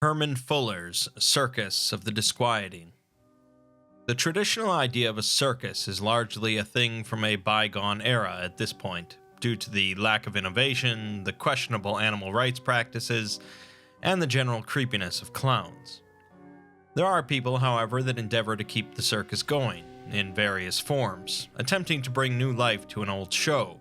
Herman Fuller's Circus of the Disquieting. The traditional idea of a circus is largely a thing from a bygone era at this point, due to the lack of innovation, the questionable animal rights practices, and the general creepiness of clowns. There are people, however, that endeavor to keep the circus going, in various forms, attempting to bring new life to an old show.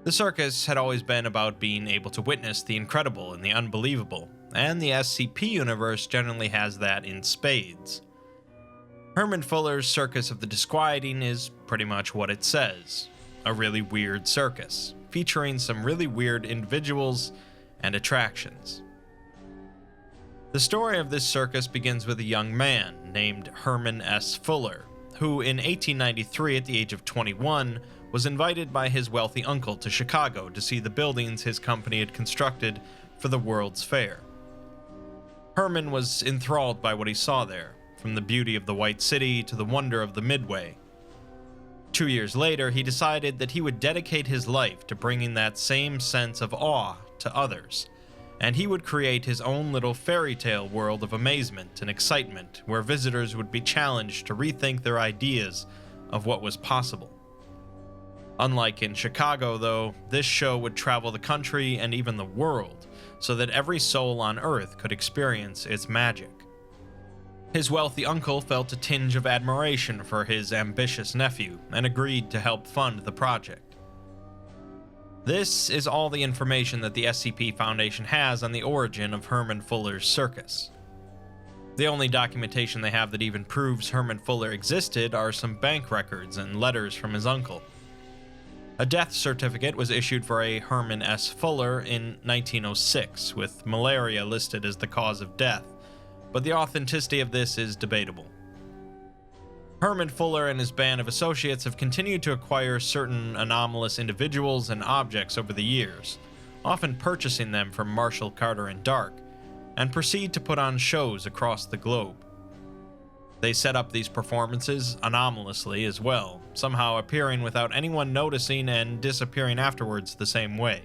The circus had always been about being able to witness the incredible and the unbelievable, and the SCP universe generally has that in spades. Herman Fuller's Circus of the Disquieting is pretty much what it says: a really weird circus, featuring some really weird individuals and attractions. The story of this circus begins with a young man named Herman S. Fuller, who in 1893, at the age of 21, was invited by his wealthy uncle to Chicago to see the buildings his company had constructed for the World's Fair. Herman was enthralled by what he saw there, from the beauty of the White City to the wonder of the Midway. 2 years later, he decided that he would dedicate his life to bringing that same sense of awe to others, and he would create his own little fairy tale world of amazement and excitement where visitors would be challenged to rethink their ideas of what was possible. Unlike in Chicago, though, this show would travel the country and even the world, so that every soul on Earth could experience its magic. His wealthy uncle felt a tinge of admiration for his ambitious nephew and agreed to help fund the project. This is all the information that the SCP Foundation has on the origin of Herman Fuller's circus. The only documentation they have that even proves Herman Fuller existed are some bank records and letters from his uncle. A death certificate was issued for a Herman S. Fuller in 1906, with malaria listed as the cause of death, but the authenticity of this is debatable. Herman Fuller and his band of associates have continued to acquire certain anomalous individuals and objects over the years, often purchasing them from Marshall Carter and Dark, and proceed to put on shows across the globe. They set up these performances anomalously as well, somehow appearing without anyone noticing and disappearing afterwards the same way.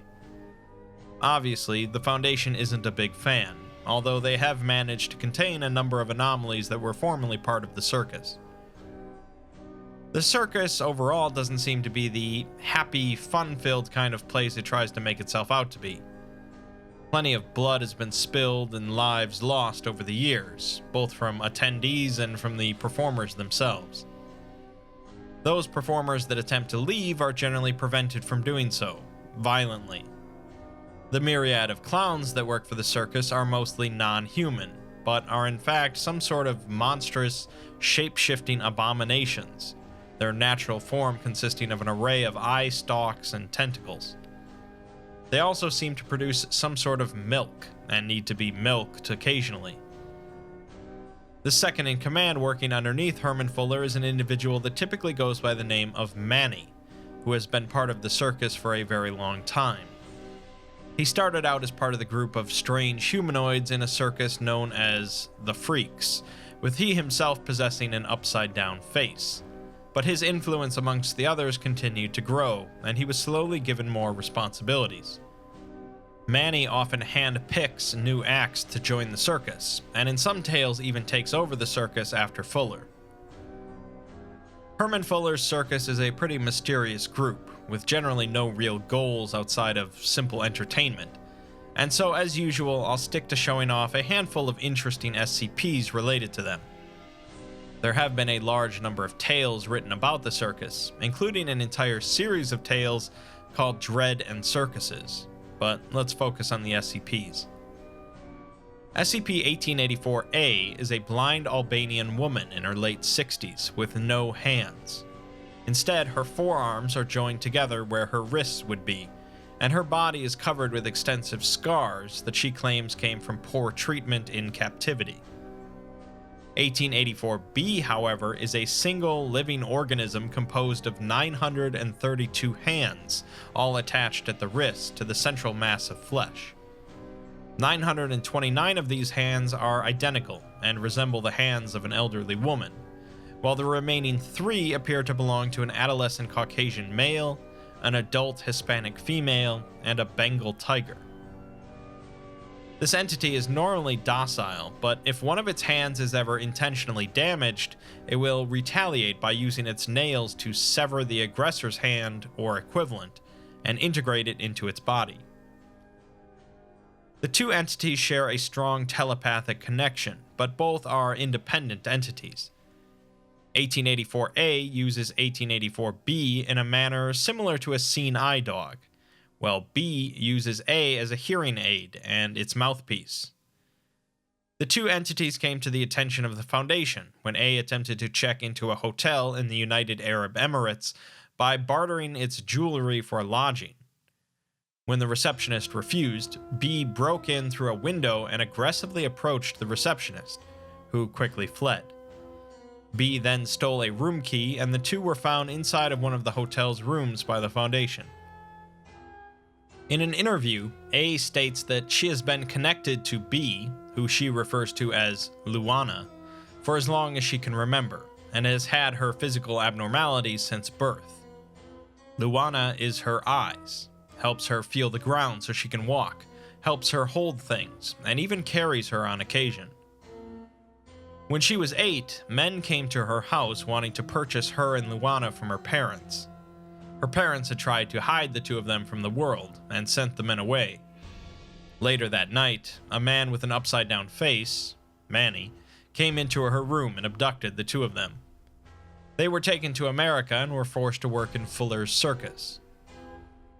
Obviously, the Foundation isn't a big fan, although they have managed to contain a number of anomalies that were formerly part of the circus. The circus overall doesn't seem to be the happy, fun-filled kind of place it tries to make itself out to be. Plenty of blood has been spilled and lives lost over the years, both from attendees and from the performers themselves. Those performers that attempt to leave are generally prevented from doing so, violently. The myriad of clowns that work for the circus are mostly non-human, but are in fact some sort of monstrous, shape-shifting abominations, their natural form consisting of an array of eye stalks and tentacles. They also seem to produce some sort of milk, and need to be milked occasionally. The second in command working underneath Herman Fuller is an individual that typically goes by the name of Manny, who has been part of the circus for a very long time. He started out as part of the group of strange humanoids in a circus known as the Freaks, with he himself possessing an upside-down face. But his influence amongst the others continued to grow, and he was slowly given more responsibilities. Manny often hand-picks new acts to join the circus, and in some tales even takes over the circus after Fuller. Herman Fuller's circus is a pretty mysterious group, with generally no real goals outside of simple entertainment, and so as usual I'll stick to showing off a handful of interesting SCPs related to them. There have been a large number of tales written about the circus, including an entire series of tales called Dread and Circuses, but let's focus on the SCPs. SCP-1884-A is a blind Albanian woman in her late 60s with no hands. Instead, her forearms are joined together where her wrists would be, and her body is covered with extensive scars that she claims came from poor treatment in captivity. 1884-B, however, is a single living organism composed of 932 hands, all attached at the wrist to the central mass of flesh. 929 of these hands are identical and resemble the hands of an elderly woman, while the remaining 3 appear to belong to an adolescent Caucasian male, an adult Hispanic female, and a Bengal tiger. This entity is normally docile, but if one of its hands is ever intentionally damaged, it will retaliate by using its nails to sever the aggressor's hand or equivalent and integrate it into its body. The two entities share a strong telepathic connection, but both are independent entities. 1884A uses 1884B in a manner similar to a seeing eye dog, while B uses A as a hearing aid and its mouthpiece. The two entities came to the attention of the Foundation when A attempted to check into a hotel in the United Arab Emirates by bartering its jewelry for lodging. When the receptionist refused, B broke in through a window and aggressively approached the receptionist, who quickly fled. B then stole a room key, and the two were found inside of one of the hotel's rooms by the Foundation. In an interview, A states that she has been connected to B, who she refers to as Luana, for as long as she can remember, and has had her physical abnormalities since birth. Luana is her eyes, helps her feel the ground so she can walk, helps her hold things, and even carries her on occasion. When she was 8, men came to her house wanting to purchase her and Luana from her parents. Her parents had tried to hide the two of them from the world and sent the men away. Later that night, a man with an upside-down face, Manny, came into her room and abducted the two of them. They were taken to America and were forced to work in Fuller's Circus.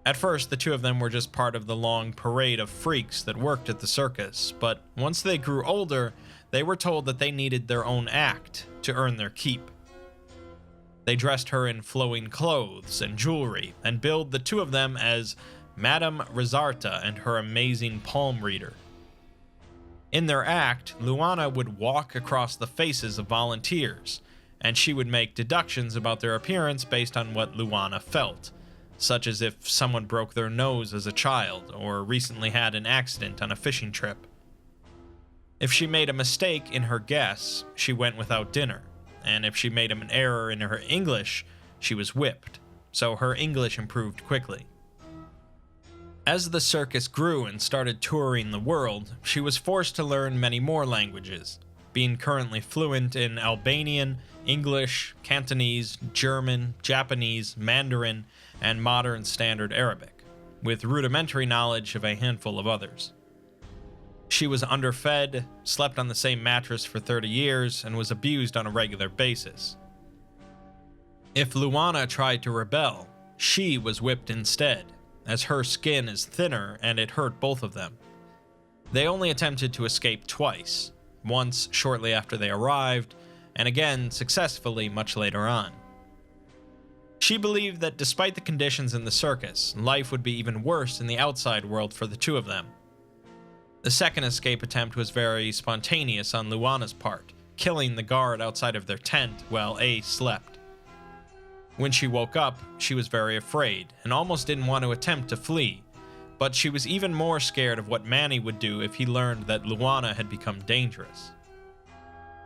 At first, the two of them were just part of the long parade of freaks that worked at the circus, but once they grew older, they were told that they needed their own act to earn their keep. They dressed her in flowing clothes and jewelry, and billed the two of them as Madame Rizarta and her amazing palm reader. In their act, Luana would walk across the faces of volunteers, and she would make deductions about their appearance based on what Luana felt, such as if someone broke their nose as a child or recently had an accident on a fishing trip. If she made a mistake in her guess, she went without dinner, and if she made an error in her English, she was whipped, so her English improved quickly. As the circus grew and started touring the world, she was forced to learn many more languages, being currently fluent in Albanian, English, Cantonese, German, Japanese, Mandarin, and modern standard Arabic, with rudimentary knowledge of a handful of others. She was underfed, slept on the same mattress for 30 years, and was abused on a regular basis. If Luana tried to rebel, she was whipped instead, as her skin is thinner and it hurt both of them. They only attempted to escape twice, once shortly after they arrived, and again successfully much later on. She believed that despite the conditions in the circus, life would be even worse in the outside world for the two of them. The second escape attempt was very spontaneous on Luana's part, killing the guard outside of their tent while A slept. When she woke up, she was very afraid and almost didn't want to attempt to flee, but she was even more scared of what Manny would do if he learned that Luana had become dangerous.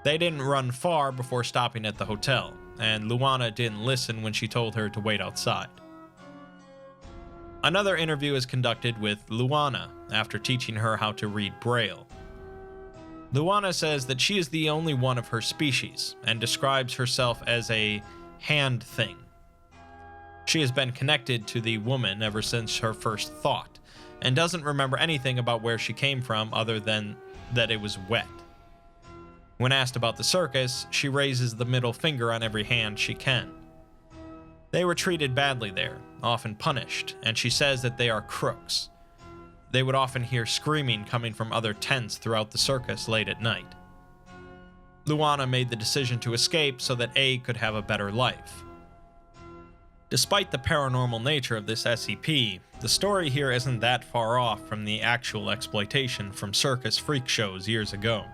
They didn't run far before stopping at the hotel, and Luana didn't listen when she told her to wait outside. Another interview is conducted with Luana after teaching her how to read Braille. Luana says that she is the only one of her species and describes herself as a hand thing. She has been connected to the woman ever since her first thought and doesn't remember anything about where she came from other than that it was wet. When asked about the circus, she raises the middle finger on every hand she can. They were treated badly there, often punished, and she says that they are crooks. They would often hear screaming coming from other tents throughout the circus late at night. Luana made the decision to escape so that A could have a better life. Despite the paranormal nature of this SCP, the story here isn't that far off from the actual exploitation from circus freak shows years ago.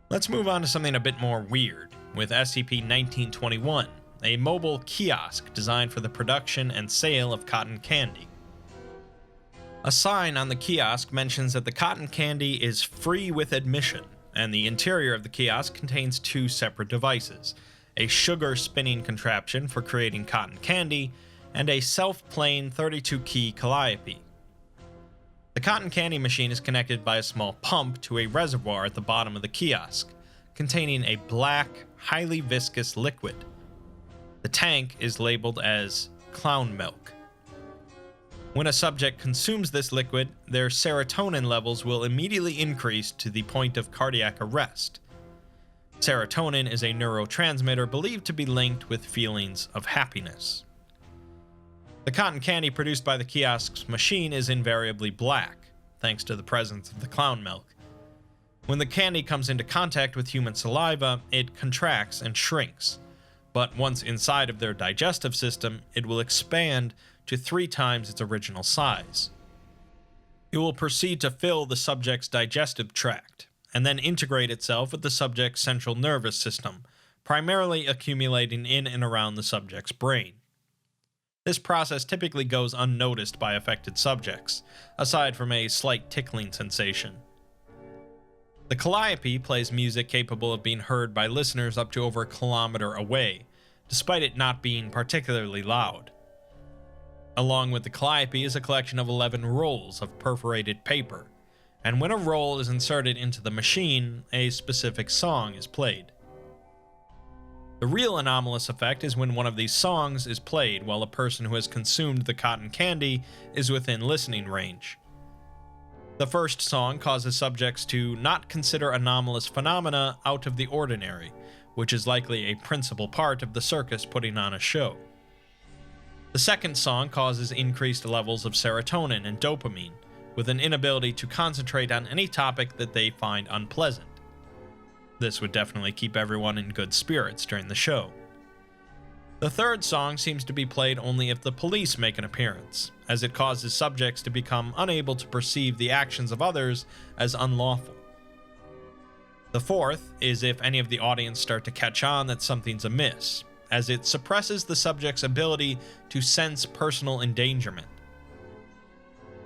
Let's move on to something a bit more weird, with SCP-1921, a mobile kiosk designed for the production and sale of cotton candy. A sign on the kiosk mentions that the cotton candy is free with admission, and the interior of the kiosk contains two separate devices, a sugar spinning contraption for creating cotton candy, and a self-playing 32-key calliope. The cotton candy machine is connected by a small pump to a reservoir at the bottom of the kiosk, containing a black, highly viscous liquid. The tank is labeled as clown milk. When a subject consumes this liquid, their serotonin levels will immediately increase to the point of cardiac arrest. Serotonin is a neurotransmitter believed to be linked with feelings of happiness. The cotton candy produced by the kiosk's machine is invariably black, thanks to the presence of the clown milk. When the candy comes into contact with human saliva, it contracts and shrinks, but once inside of their digestive system, it will expand to 3 times its original size. It will proceed to fill the subject's digestive tract, and then integrate itself with the subject's central nervous system, primarily accumulating in and around the subject's brain. This process typically goes unnoticed by affected subjects, aside from a slight tickling sensation. The calliope plays music capable of being heard by listeners up to over a kilometer away, despite it not being particularly loud. Along with the calliope is a collection of 11 rolls of perforated paper, and when a roll is inserted into the machine, a specific song is played. The real anomalous effect is when one of these songs is played while a person who has consumed the cotton candy is within listening range. The first song causes subjects to not consider anomalous phenomena out of the ordinary, which is likely a principal part of the circus putting on a show. The second song causes increased levels of serotonin and dopamine, with an inability to concentrate on any topic that they find unpleasant. This would definitely keep everyone in good spirits during the show. The third song seems to be played only if the police make an appearance, as it causes subjects to become unable to perceive the actions of others as unlawful. The fourth is if any of the audience start to catch on that something's amiss, as it suppresses the subject's ability to sense personal endangerment.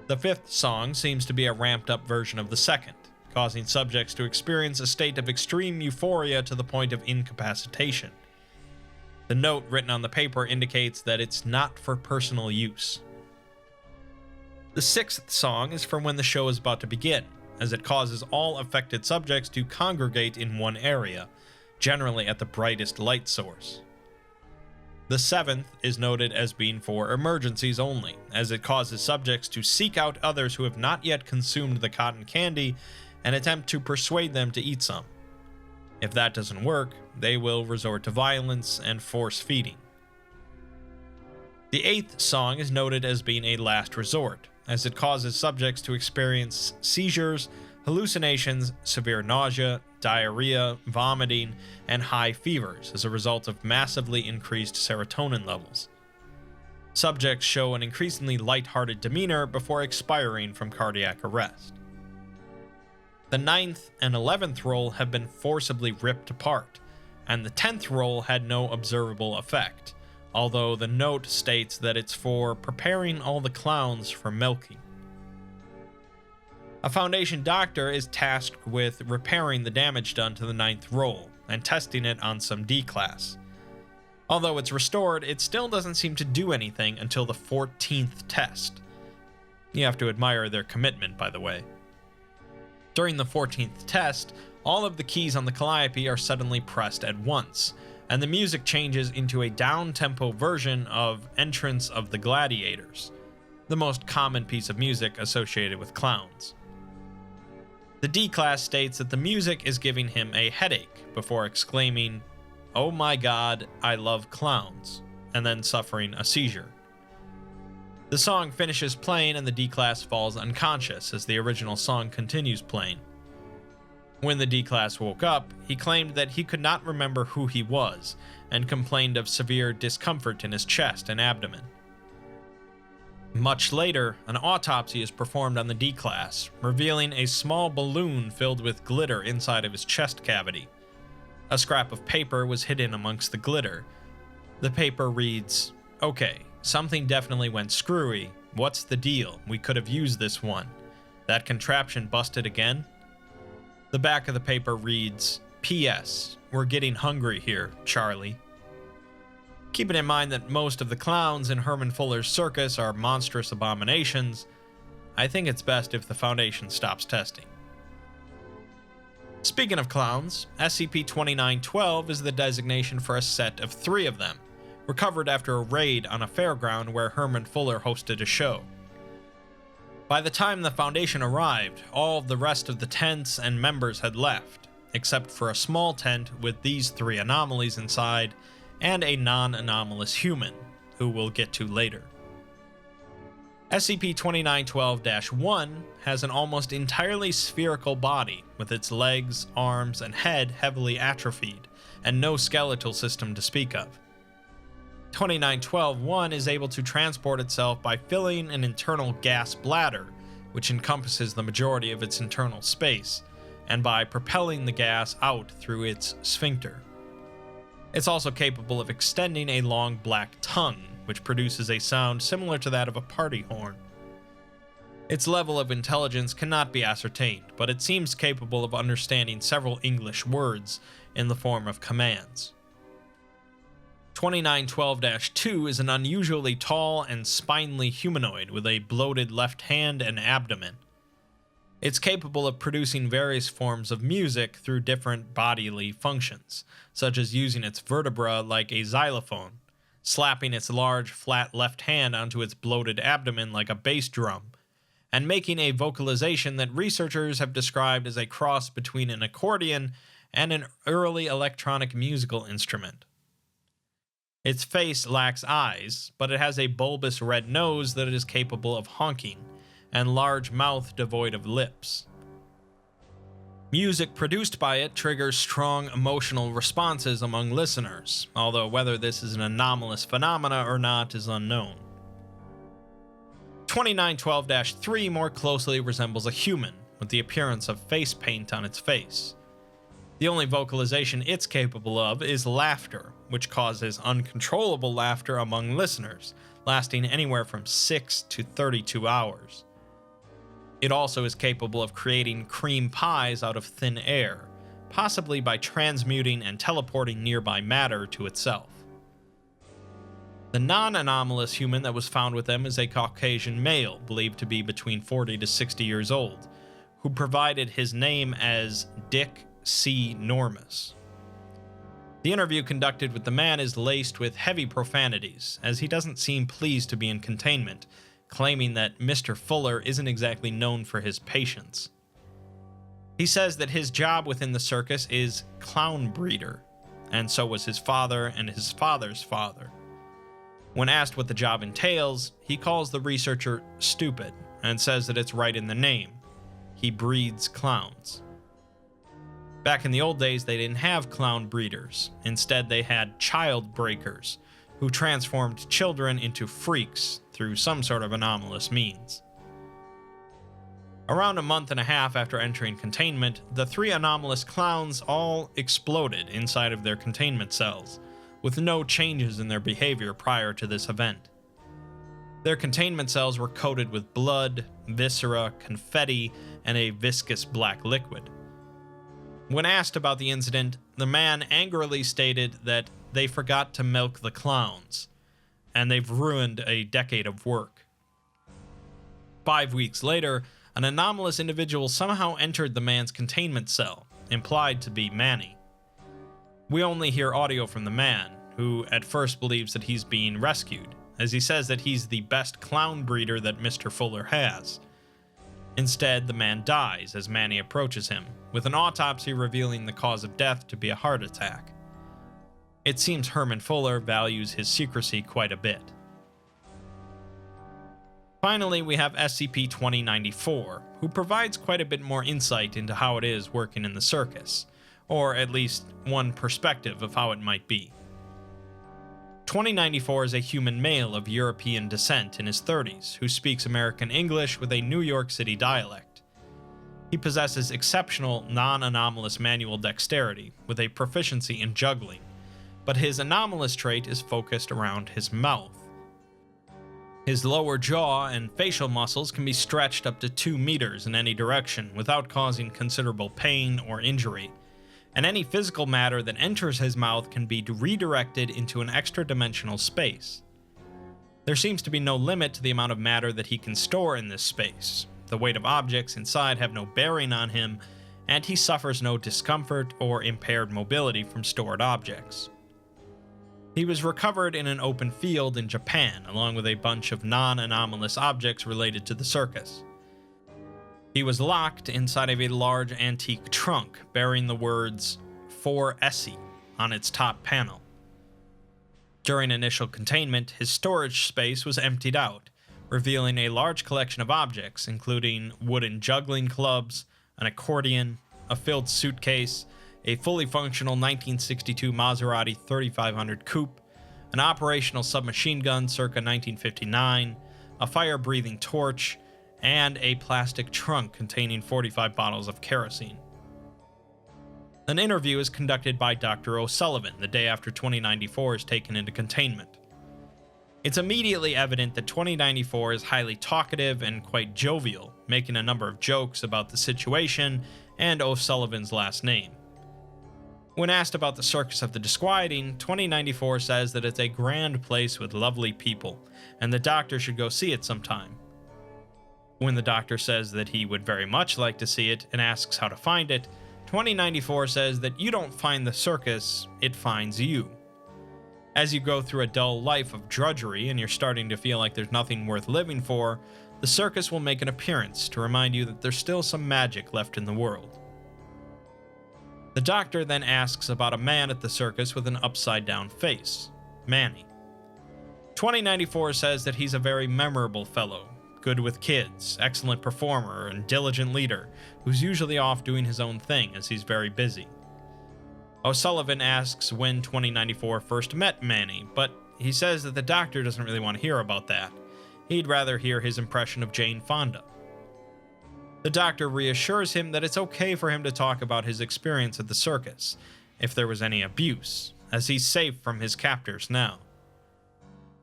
The fifth song seems to be a ramped-up version of the second, causing subjects to experience a state of extreme euphoria to the point of incapacitation. The note written on the paper indicates that it's not for personal use. The sixth song is for when the show is about to begin, as it causes all affected subjects to congregate in one area, generally at the brightest light source. The seventh is noted as being for emergencies only, as it causes subjects to seek out others who have not yet consumed the cotton candy and attempt to persuade them to eat some. If that doesn't work, they will resort to violence and force feeding. The eighth song is noted as being a last resort, as it causes subjects to experience seizures, hallucinations, severe nausea, diarrhea, vomiting, and high fevers as a result of massively increased serotonin levels. Subjects show an increasingly lighthearted demeanor before expiring from cardiac arrest. The 9th and 11th roll have been forcibly ripped apart, and the 10th roll had no observable effect, although the note states that it's for preparing all the clowns for milking. A Foundation doctor is tasked with repairing the damage done to the 9th roll and testing it on some D-class. Although it's restored, it still doesn't seem to do anything until the 14th test. You have to admire their commitment, by the way. During the 14th test, all of the keys on the calliope are suddenly pressed at once, and the music changes into a down-tempo version of Entrance of the Gladiators, the most common piece of music associated with clowns. The D-class states that the music is giving him a headache before exclaiming, "Oh my god, I love clowns," and then suffering a seizure. The song finishes playing and the D-class falls unconscious as the original song continues playing. When the D-class woke up, he claimed that he could not remember who he was and complained of severe discomfort in his chest and abdomen. Much later, an autopsy is performed on the D-class, revealing a small balloon filled with glitter inside of his chest cavity. A scrap of paper was hidden amongst the glitter. The paper reads, "Okay, something definitely went screwy. What's the deal? We could have used this one. That contraption busted again?" The back of the paper reads, "P.S. We're getting hungry here, Charlie." Keeping in mind that most of the clowns in Herman Fuller's circus are monstrous abominations, I think it's best if the Foundation stops testing. Speaking of clowns, SCP-2912 is the designation for a set of 3 of them, recovered after a raid on a fairground where Herman Fuller hosted a show. By the time the Foundation arrived, all of the rest of the tents and members had left, except for a small tent with these 3 anomalies inside and a non-anomalous human, who we'll get to later. SCP-2912-1 has an almost entirely spherical body, with its legs, arms, and head heavily atrophied, and no skeletal system to speak of. 2912-1 is able to transport itself by filling an internal gas bladder, which encompasses the majority of its internal space, and by propelling the gas out through its sphincter. It's also capable of extending a long black tongue, which produces a sound similar to that of a party horn. Its level of intelligence cannot be ascertained, but it seems capable of understanding several English words in the form of commands. 2912-2 is an unusually tall and spindly humanoid with a bloated left hand and abdomen. It's capable of producing various forms of music through different bodily functions, such as using its vertebra like a xylophone, slapping its large, flat left hand onto its bloated abdomen like a bass drum, and making a vocalization that researchers have described as a cross between an accordion and an early electronic musical instrument. Its face lacks eyes, but it has a bulbous red nose that is capable of honking, and large mouth devoid of lips. Music produced by it triggers strong emotional responses among listeners, although whether this is an anomalous phenomena or not is unknown. 2912-3 more closely resembles a human, with the appearance of face paint on its face. The only vocalization it's capable of is laughter, which causes uncontrollable laughter among listeners, lasting anywhere from 6 to 32 hours. It also is capable of creating cream pies out of thin air, possibly by transmuting and teleporting nearby matter to itself. The non-anomalous human that was found with them is a Caucasian male, believed to be between 40 to 60 years old, who provided his name as Dick C. Normus. The interview conducted with the man is laced with heavy profanities, as he doesn't seem pleased to be in containment, claiming that Mr. Fuller isn't exactly known for his patience. He says that his job within the circus is clown breeder, and so was his father and his father's father. When asked what the job entails, he calls the researcher stupid and says that it's right in the name. He breeds clowns. Back in the old days, they didn't have clown breeders. Instead, they had child breakers, who transformed children into freaks through some sort of anomalous means. Around a month and a half after entering containment, the 3 anomalous clowns all exploded inside of their containment cells, with no changes in their behavior prior to this event. Their containment cells were coated with blood, viscera, confetti, and a viscous black liquid. When asked about the incident, the man angrily stated that they forgot to milk the clowns, and they've ruined a decade of work. 5 weeks later, an anomalous individual somehow entered the man's containment cell, implied to be Manny. We only hear audio from the man, who at first believes that he's being rescued, as he says that he's the best clown breeder that Mr. Fuller has. Instead, the man dies as Manny approaches him, with an autopsy revealing the cause of death to be a heart attack. It seems Herman Fuller values his secrecy quite a bit. Finally, we have SCP-2094, who provides quite a bit more insight into how it is working in the circus, or at least one perspective of how it might be. 2094 is a human male of European descent in his 30s who speaks American English with a New York City dialect. He possesses exceptional non-anomalous manual dexterity with a proficiency in juggling, but his anomalous trait is focused around his mouth. His lower jaw and facial muscles can be stretched up to 2 meters in any direction without causing considerable pain or injury, and any physical matter that enters his mouth can be redirected into an extra-dimensional space. There seems to be no limit to the amount of matter that he can store in this space. The weight of objects inside have no bearing on him, and he suffers no discomfort or impaired mobility from stored objects. He was recovered in an open field in Japan, along with a bunch of non-anomalous objects related to the circus. He was locked inside of a large antique trunk, bearing the words "For Essie" on its top panel. During initial containment, his storage space was emptied out, revealing a large collection of objects, including wooden juggling clubs, an accordion, a filled suitcase, a fully functional 1962 Maserati 3500 coupe, an operational submachine gun circa 1959, a fire-breathing torch, and a plastic trunk containing 45 bottles of kerosene. An interview is conducted by Dr. O'Sullivan the day after 2094 is taken into containment. It's immediately evident that 2094 is highly talkative and quite jovial, making a number of jokes about the situation and O'Sullivan's last name. When asked about the Circus of the Disquieting, 2094 says that it's a grand place with lovely people, and the doctor should go see it sometime. When the doctor says that he would very much like to see it and asks how to find it, 2094 says that you don't find the circus, it finds you. As you go through a dull life of drudgery and you're starting to feel like there's nothing worth living for, the circus will make an appearance to remind you that there's still some magic left in the world. The doctor then asks about a man at the circus with an upside-down face, Manny. 2094 says that he's a very memorable fellow, good with kids, excellent performer, and diligent leader, who's usually off doing his own thing as he's very busy. O'Sullivan asks when 2094 first met Manny, but he says that the doctor doesn't really want to hear about that. He'd rather hear his impression of Jane Fonda. The doctor reassures him that it's okay for him to talk about his experience at the circus, if there was any abuse, as he's safe from his captors now.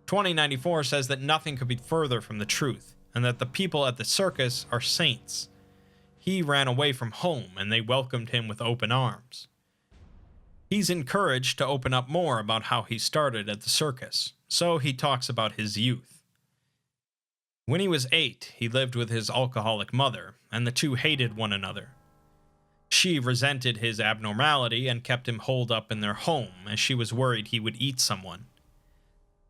2094 says that nothing could be further from the truth, and that the people at the circus are saints. He ran away from home, and they welcomed him with open arms. He's encouraged to open up more about how he started at the circus, so he talks about his youth. When he was 8, he lived with his alcoholic mother, and the two hated one another. She resented his abnormality and kept him holed up in their home, as she was worried he would eat someone.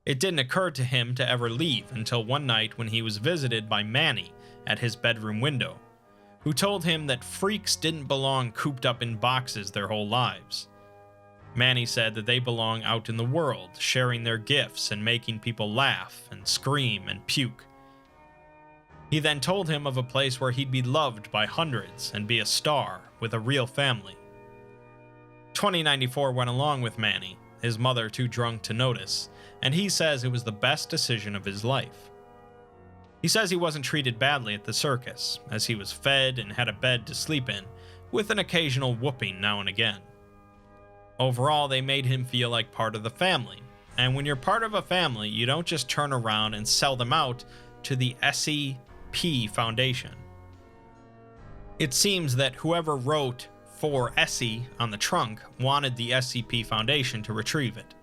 It didn't occur to him to ever leave until one night when he was visited by Manny at his bedroom window, who told him that freaks didn't belong cooped up in boxes their whole lives. Manny said that they belong out in the world, sharing their gifts and making people laugh and scream and puke. He then told him of a place where he'd be loved by hundreds and be a star with a real family. 2094 went along with Manny, his mother too drunk to notice, and he says it was the best decision of his life. He says he wasn't treated badly at the circus, as he was fed and had a bed to sleep in, with an occasional whooping now and again. Overall, they made him feel like part of the family, and when you're part of a family, you don't just turn around and sell them out to the SCP Foundation. It seems that whoever wrote "For Essie" on the trunk wanted the SCP Foundation to retrieve it.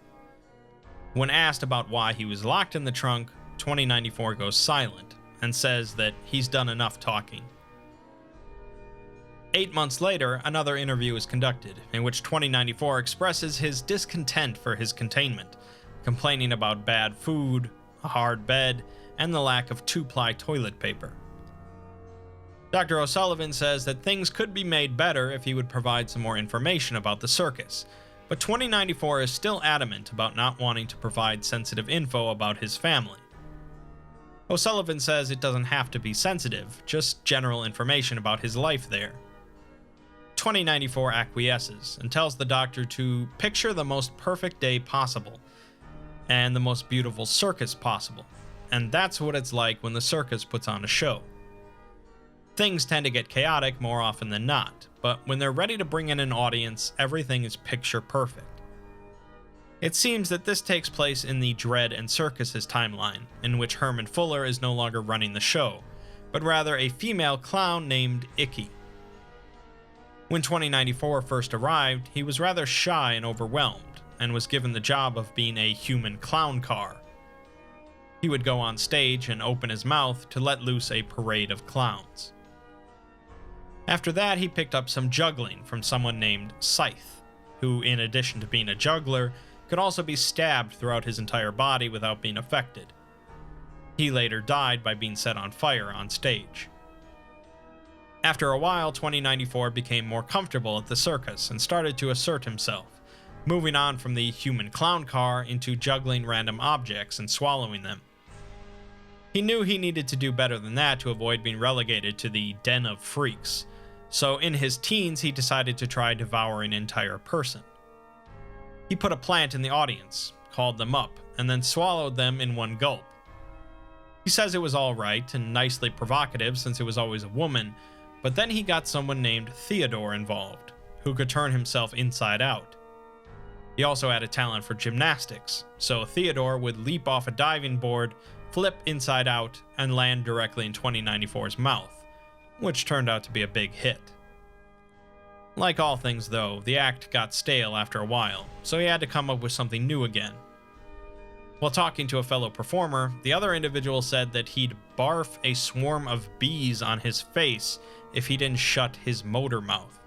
When asked about why he was locked in the trunk, 2094 goes silent and says that he's done enough talking. 8 months later, another interview is conducted, in which 2094 expresses his discontent for his containment, complaining about bad food, a hard bed, and the lack of 2-ply toilet paper. Dr. O'Sullivan says that things could be made better if he would provide some more information about the circus, but 2094 is still adamant about not wanting to provide sensitive info about his family. O'Sullivan says it doesn't have to be sensitive, just general information about his life there. 2094 acquiesces and tells the doctor to picture the most perfect day possible and the most beautiful circus possible, and that's what it's like when the circus puts on a show. Things tend to get chaotic more often than not, but when they're ready to bring in an audience, everything is picture perfect. It seems that this takes place in the Dread and Circus's timeline, in which Herman Fuller is no longer running the show, but rather a female clown named Icky. When 2094 first arrived, he was rather shy and overwhelmed, and was given the job of being a human clown car. He would go on stage and open his mouth to let loose a parade of clowns. After that, he picked up some juggling from someone named Scythe, who, in addition to being a juggler, could also be stabbed throughout his entire body without being affected. He later died by being set on fire on stage. After a while, 2094 became more comfortable at the circus and started to assert himself, moving on from the human clown car into juggling random objects and swallowing them. He knew he needed to do better than that to avoid being relegated to the den of freaks, so in his teens he decided to try devouring an entire person. He put a plant in the audience, called them up, and then swallowed them in one gulp. He says it was alright and nicely provocative since it was always a woman, but then he got someone named Theodore involved, who could turn himself inside out. He also had a talent for gymnastics, so Theodore would leap off a diving board, flip inside out, and land directly in 2094's mouth, which turned out to be a big hit. Like all things though, the act got stale after a while, so he had to come up with something new again. While talking to a fellow performer, the other individual said that he'd barf a swarm of bees on his face if he didn't shut his motor mouth.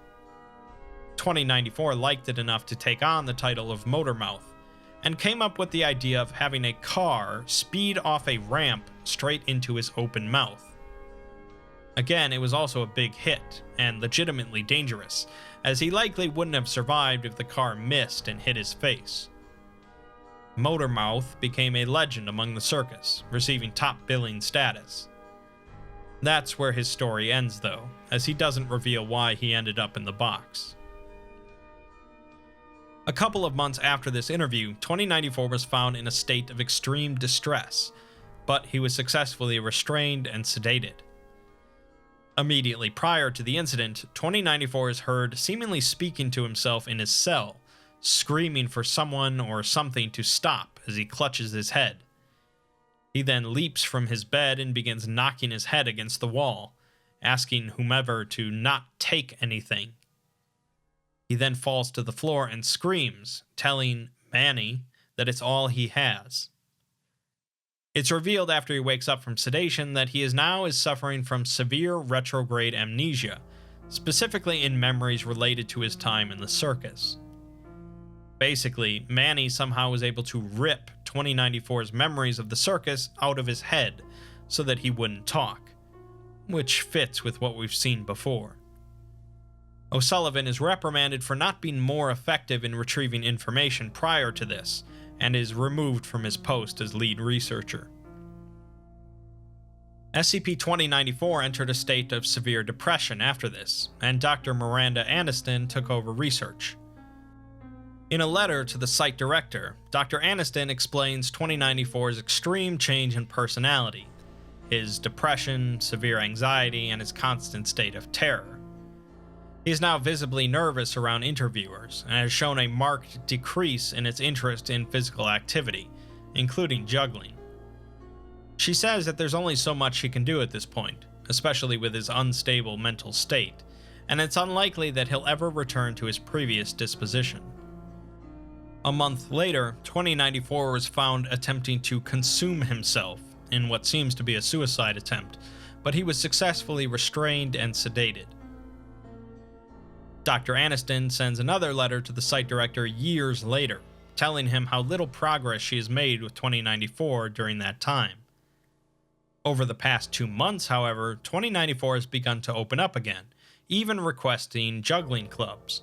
2094 liked it enough to take on the title of Motor Mouth, and came up with the idea of having a car speed off a ramp straight into his open mouth. Again, it was also a big hit, and legitimately dangerous, as he likely wouldn't have survived if the car missed and hit his face. Motor Mouth became a legend among the circus, receiving top billing status. That's where his story ends though, as he doesn't reveal why he ended up in the box. A couple of months after this interview, 2094 was found in a state of extreme distress, but he was successfully restrained and sedated. Immediately prior to the incident, 2094 is heard seemingly speaking to himself in his cell, screaming for someone or something to stop as he clutches his head. He then leaps from his bed and begins knocking his head against the wall, asking whomever to not take anything. He then falls to the floor and screams, telling Manny that it's all he has. It's revealed after he wakes up from sedation that he is suffering from severe retrograde amnesia, specifically in memories related to his time in the circus. Basically, Manny somehow was able to rip 2094's memories of the circus out of his head so that he wouldn't talk, which fits with what we've seen before. O'Sullivan is reprimanded for not being more effective in retrieving information prior to this, and is removed from his post as lead researcher. SCP-2094 entered a state of severe depression after this, and Dr. Miranda Aniston took over research. In a letter to the site director, Dr. Aniston explains 2094's extreme change in personality, his depression, severe anxiety, and his constant state of terror. He is now visibly nervous around interviewers, and has shown a marked decrease in its interest in physical activity, including juggling. She says that there's only so much he can do at this point, especially with his unstable mental state, and it's unlikely that he'll ever return to his previous disposition. A month later, 2094 was found attempting to consume himself in what seems to be a suicide attempt, but he was successfully restrained and sedated. Dr. Aniston sends another letter to the site director years later, telling him how little progress she has made with 2094 during that time. Over the past 2 months, however, 2094 has begun to open up again, even requesting juggling clubs.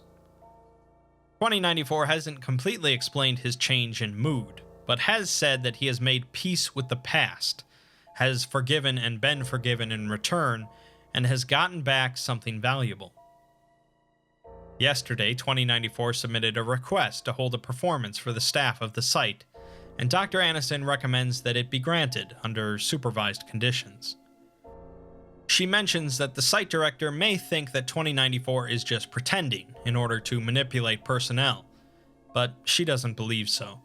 2094 hasn't completely explained his change in mood, but has said that he has made peace with the past, has forgiven and been forgiven in return, and has gotten back something valuable. Yesterday, 2094 submitted a request to hold a performance for the staff of the site, and Dr. Aniston recommends that it be granted under supervised conditions. She mentions that the site director may think that 2094 is just pretending in order to manipulate personnel, but she doesn't believe so.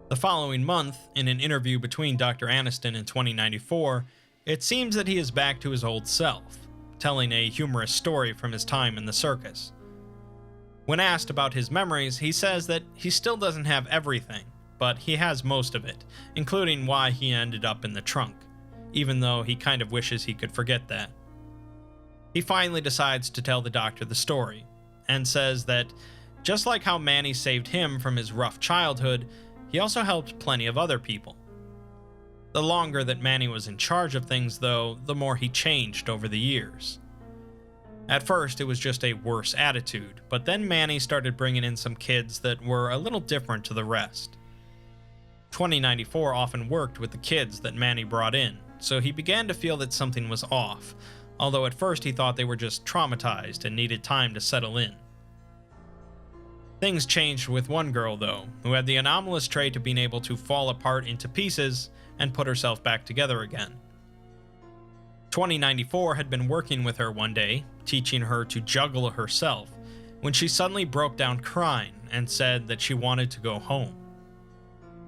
The following month, in an interview between Dr. Aniston and 2094, it seems that he is back to his old self, telling a humorous story from his time in the circus. When asked about his memories, he says that he still doesn't have everything, but he has most of it, including why he ended up in the trunk, even though he kind of wishes he could forget that. He finally decides to tell the doctor the story, and says that just like how Manny saved him from his rough childhood, he also helped plenty of other people. The longer that Manny was in charge of things, though, the more he changed over the years. At first, it was just a worse attitude, but then Manny started bringing in some kids that were a little different to the rest. 2094 often worked with the kids that Manny brought in, so he began to feel that something was off, although at first he thought they were just traumatized and needed time to settle in. Things changed with one girl, though, who had the anomalous trait of being able to fall apart into pieces and put herself back together again. 2094 had been working with her one day, teaching her to juggle herself, when she suddenly broke down crying and said that she wanted to go home.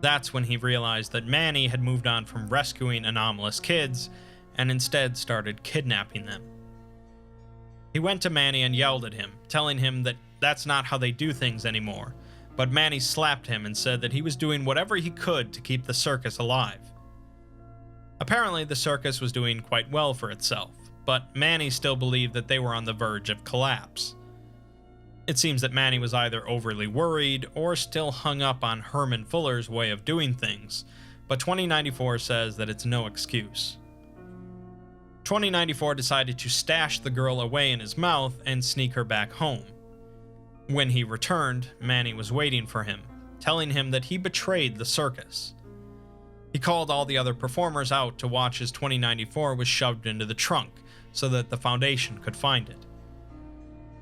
That's when he realized that Manny had moved on from rescuing anomalous kids and instead started kidnapping them. He went to Manny and yelled at him, telling him that that's not how they do things anymore, but Manny slapped him and said that he was doing whatever he could to keep the circus alive. Apparently, the circus was doing quite well for itself, but Manny still believed that they were on the verge of collapse. It seems that Manny was either overly worried or still hung up on Herman Fuller's way of doing things, but 2094 says that it's no excuse. 2094 decided to stash the girl away in his mouth and sneak her back home. When he returned, Manny was waiting for him, telling him that he betrayed the circus. He called all the other performers out to watch as 2094 was shoved into the trunk so that the Foundation could find it.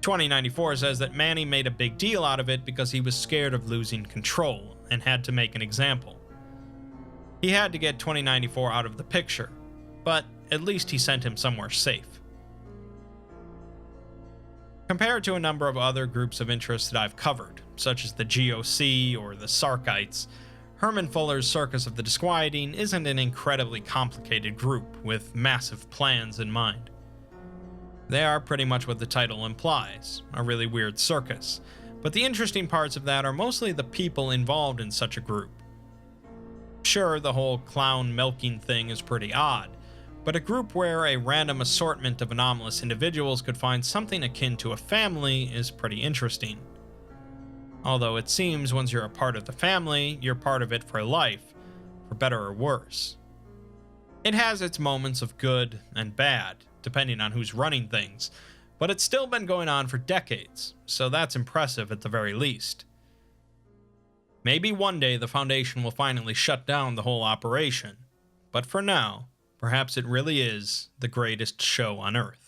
2094 says that Manny made a big deal out of it because he was scared of losing control and had to make an example. He had to get 2094 out of the picture, but at least he sent him somewhere safe. Compared to a number of other groups of interest that I've covered, such as the GOC or the Sarkites, Herman Fuller's Circus of the Disquieting isn't an incredibly complicated group with massive plans in mind. They are pretty much what the title implies, a really weird circus, but the interesting parts of that are mostly the people involved in such a group. Sure, the whole clown milking thing is pretty odd, but a group where a random assortment of anomalous individuals could find something akin to a family is pretty interesting. Although it seems once you're a part of the family, you're part of it for life, for better or worse. It has its moments of good and bad, depending on who's running things, but it's still been going on for decades, so that's impressive at the very least. Maybe one day the Foundation will finally shut down the whole operation, but for now, perhaps it really is the greatest show on Earth.